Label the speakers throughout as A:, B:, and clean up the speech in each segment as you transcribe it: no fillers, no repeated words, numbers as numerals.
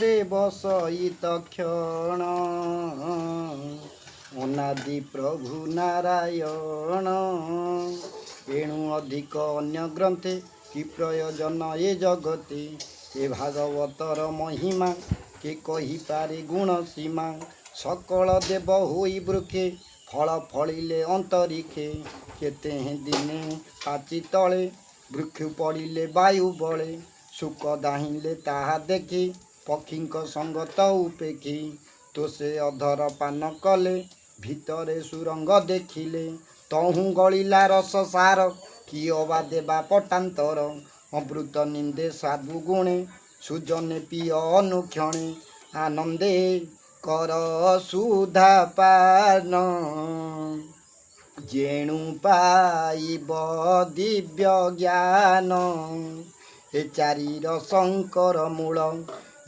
A: ଉପରେ ବସଇତ କ୍ଷଣ ଅନାଦି ପ୍ରଭୁ ନାରାୟଣ। ଏଣୁ ଅଧିକ ଅନ୍ୟ ଗ୍ରନ୍ଥେ କି ପ୍ରୟୋଜନ ଏ ଜଗତେ। ଏ ଭାଗବତର ମହିମା କେ କହିପାରେ ଗୁଣ ସୀମା। ସକଳ ଦେବ ହୋଇ ବୃକ୍ଷେ ଫଳ ଫଳିଲେ ଅନ୍ତରିକ୍ଷେ। କେତେ ଦିନେ ପାଚି ତଳେ ବୃକ୍ଷ ପଡ଼ିଲେ ବାୟୁ ବଳେ। ଶୁକ ଦାହିଁଲେ ତାହା ଦେଖି ପକ୍ଷୀଙ୍କ ସଙ୍ଗତ ଉପେକ୍ଷୀ। ତ ସେ ଅଧର ପାନ କଲେ ଭିତରେ ସୁରଙ୍ଗ ଦେଖିଲେ। ତହୁଁ ଗଳିଲା ରସ ସାର କିଏ ଅବା ଦେବା ପଟାନ୍ତର। ଅମୃତ ନିନ୍ଦେ ସାଧୁ ଗୁଣେ ସୁଜନେ ପିଅ ଅନୁକ୍ଷଣେ। ଆନନ୍ଦେ କର ସୁଧା ପାନ ଯେଣୁ ପାଇବ ଦିବ୍ୟ ଜ୍ଞାନ। ଏ ଚାରିର ଶଙ୍କର ମୂଳ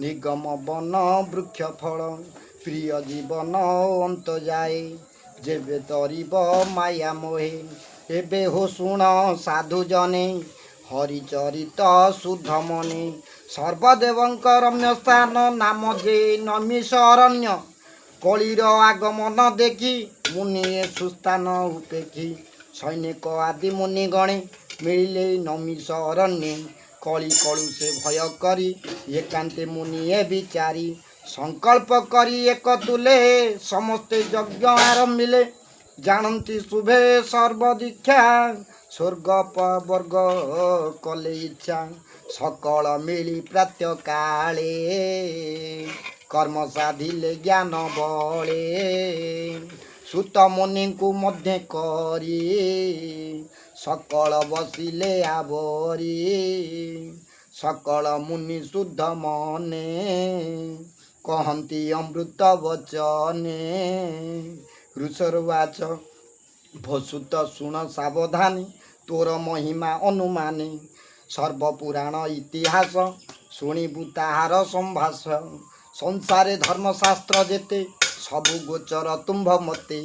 A: ନିଗମ ବନ ବୃକ୍ଷ ଫଳ। ପ୍ରିୟ ଜୀବନ ଅନ୍ତ ଯାଏ ଯେବେ ତରିବ ମାୟା ମୋହେ। ଏବେ ହୋ ଶୁଣ ସାଧୁ ଜନେ ହରିଚରିତ ଶୁଦ୍ଧ ମନେ। ସର୍ବଦେବଙ୍କ ରମ୍ୟ ସ୍ଥାନ ନାମ ଯେ ନମିଷ ଅରଣ୍ୟ। କଳିର ଆଗମନ ଦେଖି ମୁନି ସୁସ୍ଥାନ ଉପେକ୍ଷୀ। ସୈନିକ ଆଦି ମୁନି ଗଣେ ମିଳିଲେ ନମିଷ ଅରଣ୍ୟେ। କଳି କଳୁ ସେ ଭୟ କରି ଏକାନ୍ତେ ମୁନି ଏ ବିଚାରି। ସଂକଳ୍ପ କରି ଏକ ତୁଲେ ସମସ୍ତେ ଯଜ୍ଞ ଆରମ୍ଭିଲେ। ଜାଣନ୍ତି ଶୁଭେ ସର୍ବଦୀକ୍ଷା ସ୍ୱର୍ଗ ବର୍ଗ କଲେ ଇଚ୍ଛା। ସକଳ ମିଳି ପ୍ରାତ୍ୟ କାଳେ କର୍ମ ସାଧିଲେ ଜ୍ଞାନ ବଳେ। ସୁତ ମୁନିଙ୍କୁ ମଧ୍ୟ କରି ସକଳ ବସିଲେ ଆବରି। ସକଳ ମୁନି ଶୁଦ୍ଧ ମନେ କହନ୍ତି ଅମୃତ ବଚନେ। ଋଷରୁବାଚ ଭସୁତ ଶୁଣ ସାବଧାନେ ତୋର ମହିମା ଅନୁମାନେ। ସର୍ବପୁରାଣ ଇତିହାସ ଶୁଣିବୁ ତାହାର ସମ୍ଭାଷ। ସଂସାରେ ଧର୍ମଶାସ୍ତ୍ର ଯେତେ ସବୁ ଗୋଚର ତୁମ୍ଭ ମତେ।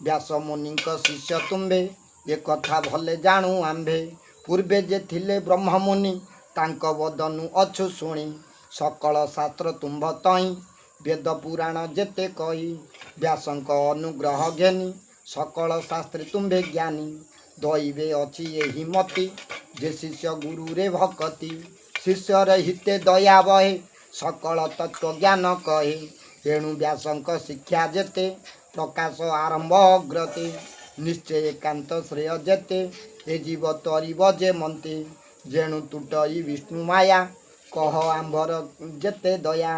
A: ବ୍ୟାସ ମୁନିଙ୍କ ଶିଷ୍ୟ ତୁମ୍ଭେ ଏ କଥା ଭଲେ ଜାଣୁ ଆମ୍ଭେ। ପୂର୍ବେ ଯେ ଥିଲେ ବ୍ରହ୍ମମୁନି ତାଙ୍କ ବଦନୁ ଅଛୁ ଶୁଣି। ସକଳ ଶାସ୍ତ୍ର ତୁମ୍ଭ ତହିଁ ବେଦ ପୁରାଣ ଯେତେ କହି। ବ୍ୟାସଙ୍କ ଅନୁଗ୍ରହ ଘେନି ସକଳ ଶାସ୍ତ୍ରେ ତୁମ୍ଭେ ଜ୍ଞାନୀ। ଦଇବେ ଅଛି ଏହି ମତି ଯେ ଶିଷ୍ୟ ଗୁରୁରେ ଭକତି। ଶିଷ୍ୟର ହିତେ ଦୟା ବହେ ସକଳ ତତ୍ତ୍ୱ ଜ୍ଞାନ କହେ। ଏଣୁ ବ୍ୟାସଙ୍କ ଶିକ୍ଷା ଯେତେ ପ୍ରକାଶ ଆରମ୍ଭ ଅଗ୍ରତେ। ନିଶ୍ଚୟ ଏକାନ୍ତ ଶ୍ରେୟ ଯେତେ ଏ ଜୀବ ତରିବ ଯେ ମନ୍ତେ। ଯେଣୁ ତୁଟଇ ବିଷ୍ଣୁ ମାୟା କହ ଆମ୍ଭର ଯେତେ ଦୟା।